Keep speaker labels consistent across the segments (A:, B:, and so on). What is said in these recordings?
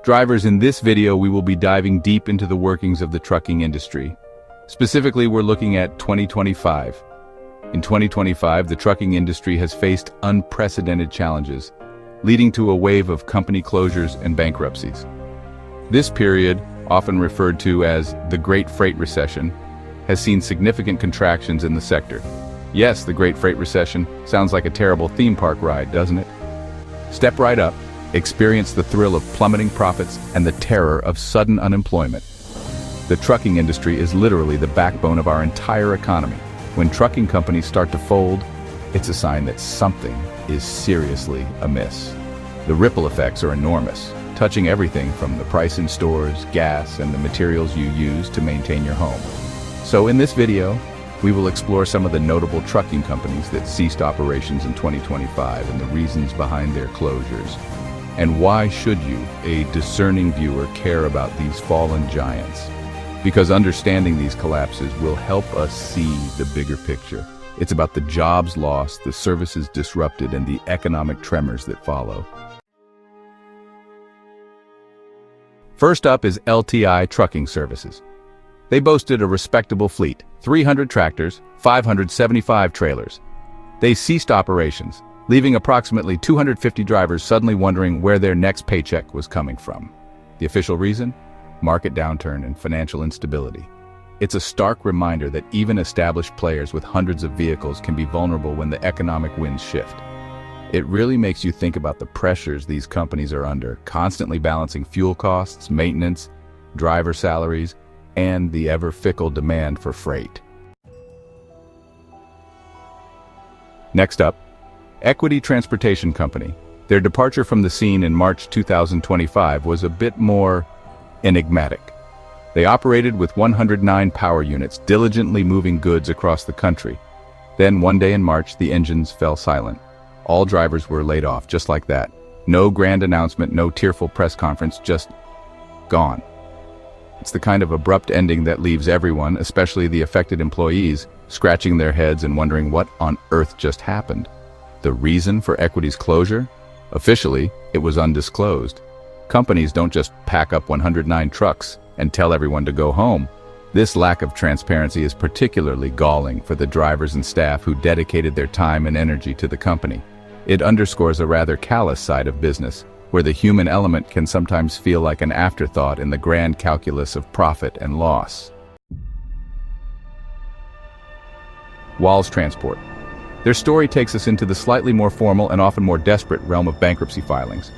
A: Drivers, in this video we will be diving deep into the workings of the trucking industry. Specifically, we're looking at 2025. In 2025, the trucking industry has faced unprecedented challenges, leading to a wave of company closures and bankruptcies. This period, often referred to as the Great Freight Recession, has seen significant contractions in the sector. Yes, the Great Freight Recession sounds like a terrible theme park ride, doesn't it? Step right up, experience the thrill of plummeting profits and the terror of sudden unemployment. The trucking industry is literally the backbone of our entire economy. When trucking companies start to fold, it's a sign that something is seriously amiss. The ripple effects are enormous, touching everything from the price in stores, gas, and the materials you use to maintain your home. So in this video, we will explore some of the notable trucking companies that ceased operations in 2025 and the reasons behind their closures. And why should you, a discerning viewer, care about these fallen giants? Because understanding these collapses will help us see the bigger picture. It's about the jobs lost, the services disrupted, and the economic tremors that follow. First up is LTI Trucking Services. They boasted a respectable fleet, 300 tractors, 575 trailers. They ceased operations, leaving approximately 250 drivers suddenly wondering where their next paycheck was coming from. The official reason? Market downturn and financial instability. It's a stark reminder that even established players with hundreds of vehicles can be vulnerable when the economic winds shift. It really makes you think about the pressures these companies are under, constantly balancing fuel costs, maintenance, driver salaries, and the ever-fickle demand for freight. Next up, Equity Transportation Company. Their departure from the scene in March 2025 was a bit more enigmatic. They operated with 109 power units, diligently moving goods across the country. Then one day in March, the engines fell silent. All drivers were laid off, just like that. No grand announcement, no tearful press conference, just gone. It's the kind of abrupt ending that leaves everyone, especially the affected employees, scratching their heads and wondering what on earth just happened. The reason for Equity's closure? Officially, it was undisclosed. Companies don't just pack up 109 trucks and tell everyone to go home. This lack of transparency is particularly galling for the drivers and staff who dedicated their time and energy to the company. It underscores a rather callous side of business, where the human element can sometimes feel like an afterthought in the grand calculus of profit and loss. Walls Transport. Their story takes us into the slightly more formal and often more desperate realm of bankruptcy filings.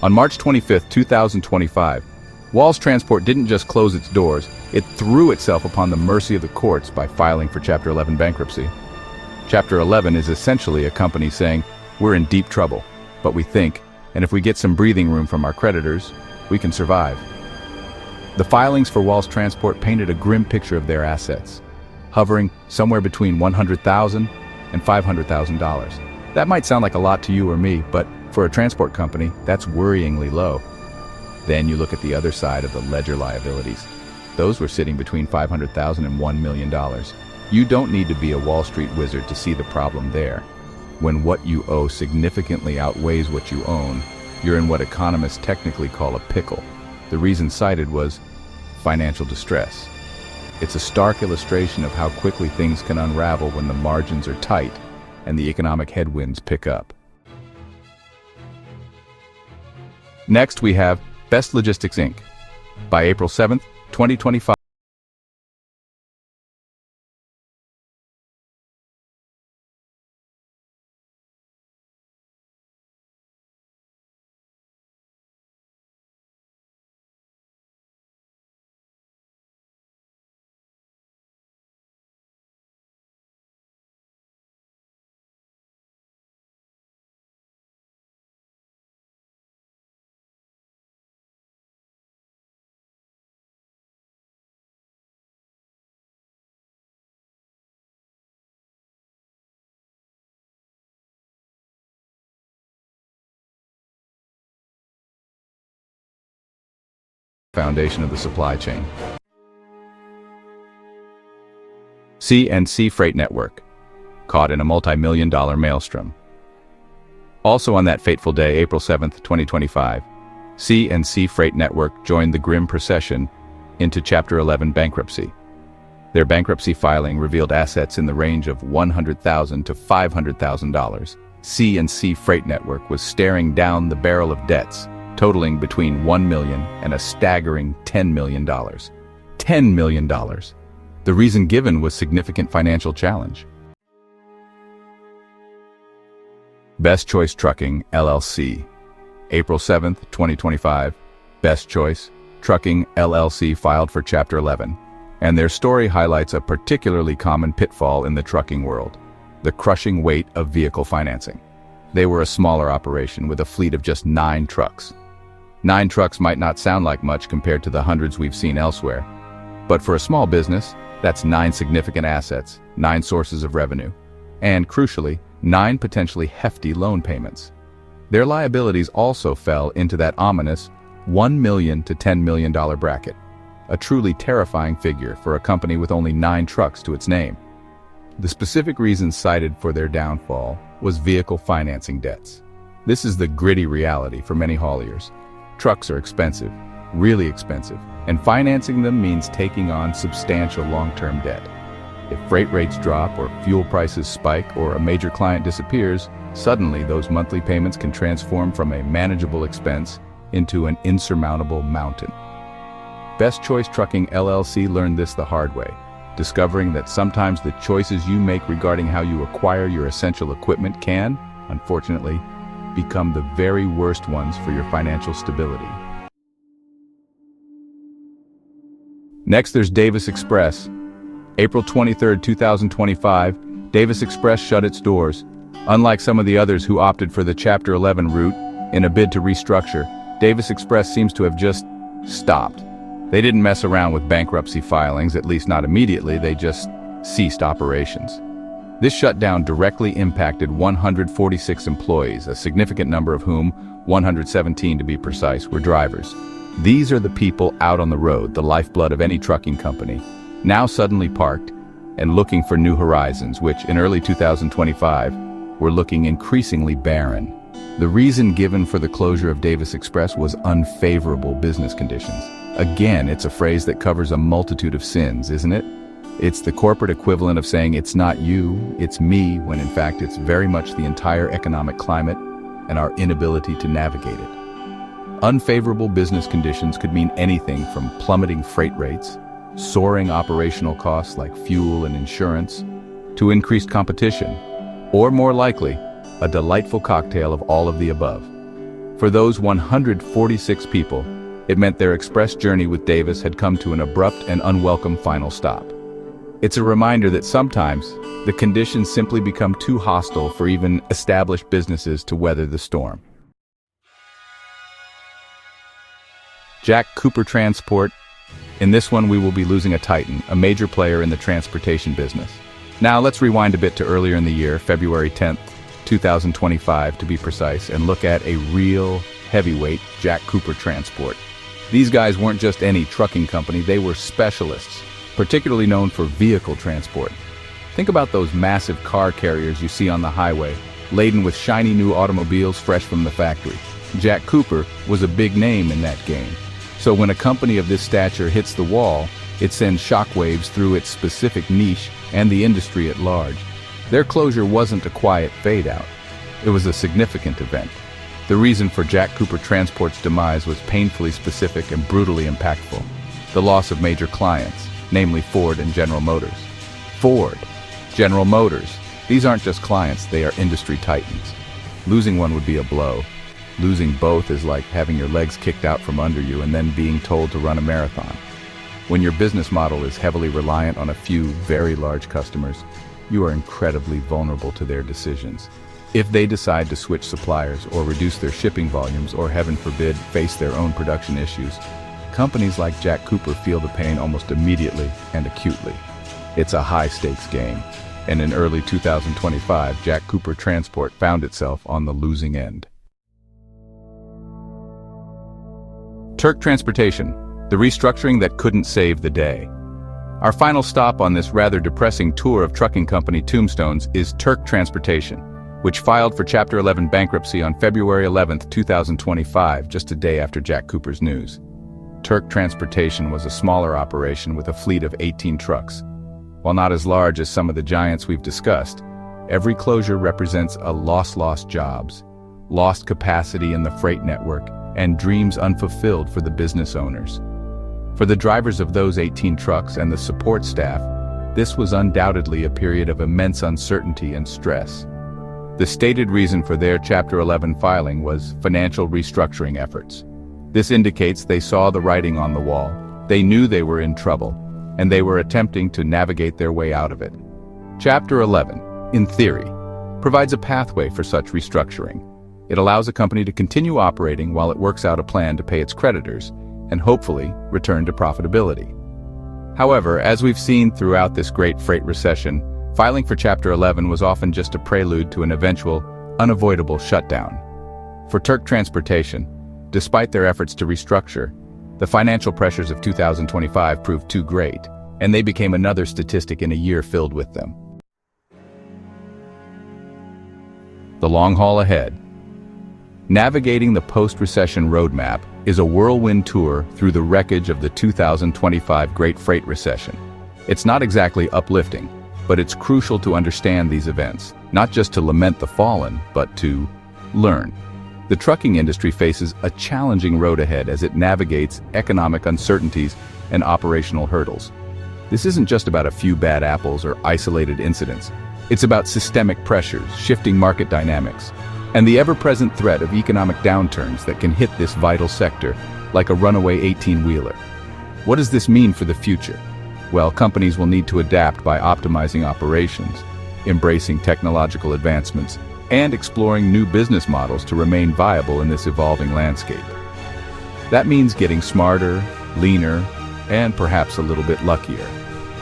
A: On March 25, 2025, Walls Transport didn't just close its doors, it threw itself upon the mercy of the courts by filing for Chapter 11 bankruptcy. Chapter 11 is essentially a company saying, we're in deep trouble, but we think, and if we get some breathing room from our creditors, we can survive. The filings for Walls Transport painted a grim picture of their assets, hovering somewhere between $100,000 and $500,000. That might sound like a lot to you or me, but for a transport company, that's worryingly low. Then you look at the other side of the ledger liabilities. Those were sitting between $500,000 and $1 million. You don't need to be a Wall Street wizard to see the problem there. When what you owe significantly outweighs what you own, you're in what economists technically call a pickle. The reason cited was financial distress. It's a stark illustration of how quickly things can unravel when the margins are tight and the economic headwinds pick up. Next, we have Best Logistics, Inc. By April 7th, 2025. Foundation of the supply chain. CNC Freight Network, caught in a multi-million-dollar maelstrom. Also on that fateful day, April 7th, 2025, CNC Freight Network joined the grim procession into Chapter 11 bankruptcy. Their bankruptcy filing revealed assets in the range of $100,000 to $500,000. CNC Freight Network was staring down the barrel of debts, totaling between $1 million and a staggering $10 million. $10 million. The reason given was significant financial challenge. Best Choice Trucking, LLC. April 7, 2025. Best Choice Trucking, LLC filed for Chapter 11, and their story highlights a particularly common pitfall in the trucking world: the crushing weight of vehicle financing. They were a smaller operation with a fleet of just 9 trucks. 9 trucks might not sound like much compared to the hundreds we've seen elsewhere, but for a small business, that's 9 significant assets, 9 sources of revenue, and crucially, 9 potentially hefty loan payments. Their liabilities also fell into that ominous $1 million to $10 million bracket, a truly terrifying figure for a company with only 9 trucks to its name. The specific reason cited for their downfall was vehicle financing debts. This is the gritty reality for many hauliers. Trucks are expensive, really expensive, and financing them means taking on substantial long-term debt. If freight rates drop or fuel prices spike or a major client disappears, suddenly those monthly payments can transform from a manageable expense into an insurmountable mountain. Best Choice Trucking LLC learned this the hard way, discovering that sometimes the choices you make regarding how you acquire your essential equipment can, unfortunately, become the very worst ones for your financial stability. Next, there's Davis Express. April 23, 2025, Davis Express shut its doors. Unlike some of the others who opted for the Chapter 11 route in a bid to restructure, Davis Express seems to have just stopped. They didn't mess around with bankruptcy filings, at least not immediately. They just ceased operations. This shutdown directly impacted 146 employees, a significant number of whom, 117 to be precise, were drivers. These are the people out on the road, the lifeblood of any trucking company, now suddenly parked and looking for new horizons, which in early 2025 were looking increasingly barren. The reason given for the closure of Davis Express was unfavorable business conditions. Again, it's a phrase that covers a multitude of sins, isn't it? It's the corporate equivalent of saying it's not you, it's me, when in fact it's very much the entire economic climate and our inability to navigate it. Unfavorable business conditions could mean anything from plummeting freight rates, soaring operational costs like fuel and insurance, to increased competition, or more likely, a delightful cocktail of all of the above. For those 146 people, it meant their express journey with Davis had come to an abrupt and unwelcome final stop. It's a reminder that sometimes the conditions simply become too hostile for even established businesses to weather the storm. Jack Cooper Transport. In this one, we will be losing a titan, a major player in the transportation business. Now let's rewind a bit to earlier in the year, February 10th, 2025 to be precise, and look at a real heavyweight, Jack Cooper Transport. These guys weren't just any trucking company, they were specialists, particularly known for vehicle transport. Think about those massive car carriers you see on the highway, laden with shiny new automobiles fresh from the factory. Jack Cooper was a big name in that game. So when a company of this stature hits the wall, it sends shockwaves through its specific niche and the industry at large. Their closure wasn't a quiet fade-out. It was a significant event. The reason for Jack Cooper Transport's demise was painfully specific and brutally impactful: the loss of major clients, namely Ford and General Motors. Ford, General Motors, these aren't just clients, they are industry titans. Losing one would be a blow. Losing both is like having your legs kicked out from under you and then being told to run a marathon. When your business model is heavily reliant on a few very large customers, you are incredibly vulnerable to their decisions. If they decide to switch suppliers or reduce their shipping volumes or, heaven forbid, face their own production issues, companies like Jack Cooper feel the pain almost immediately and acutely. It's a high-stakes game, and in early 2025, Jack Cooper Transport found itself on the losing end. Turk Transportation, the restructuring that couldn't save the day. Our final stop on this rather depressing tour of trucking company tombstones is Turk Transportation. which filed for Chapter 11 bankruptcy on February 11, 2025, just a day after Jack Cooper's news. Turk Transportation was a smaller operation with a fleet of 18 trucks. While not as large as some of the giants we've discussed, every closure represents a lost jobs, lost capacity in the freight network, and dreams unfulfilled for the business owners. For the drivers of those 18 trucks and the support staff, this was undoubtedly a period of immense uncertainty and stress. The stated reason for their Chapter 11 filing was financial restructuring efforts. This indicates they saw the writing on the wall, they knew they were in trouble, and they were attempting to navigate their way out of it. Chapter 11, in theory, provides a pathway for such restructuring. It allows a company to continue operating while it works out a plan to pay its creditors and hopefully return to profitability. However, as we've seen throughout this Great Freight Recession, filing for Chapter 11 was often just a prelude to an eventual, unavoidable shutdown. For Turk Transportation, despite their efforts to restructure, the financial pressures of 2025 proved too great, and they became another statistic in a year filled with them. The long haul ahead. Navigating the post-recession roadmap is a whirlwind tour through the wreckage of the 2025 Great Freight Recession. It's not exactly uplifting, but it's crucial to understand these events, not just to lament the fallen, but to learn. The trucking industry faces a challenging road ahead as it navigates economic uncertainties and operational hurdles. This isn't just about a few bad apples or isolated incidents. It's about systemic pressures, shifting market dynamics, and the ever-present threat of economic downturns that can hit this vital sector like a runaway 18-wheeler. What does this mean for the future? Well, companies will need to adapt by optimizing operations, embracing technological advancements, and exploring new business models to remain viable in this evolving landscape. That means getting smarter, leaner, and perhaps a little bit luckier.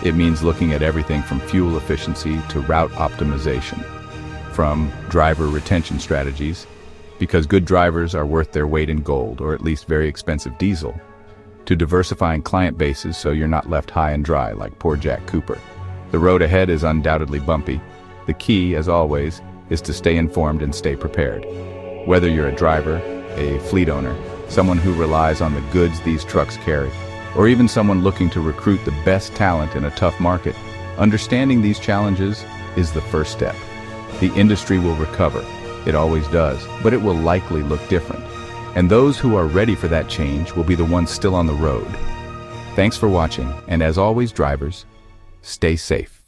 A: It means looking at everything from fuel efficiency to route optimization, from driver retention strategies, because good drivers are worth their weight in gold, or at least very expensive diesel, to diversifying client bases so you're not left high and dry like poor Jack Cooper. The road ahead is undoubtedly bumpy. The key, as always, is to stay informed and stay prepared. Whether you're a driver, a fleet owner, someone who relies on the goods these trucks carry, or even someone looking to recruit the best talent in a tough market, understanding these challenges is the first step. The industry will recover. It always does, but it will likely look different. And those who are ready for that change will be the ones still on the road. Thanks for watching, and as always, drivers, stay safe.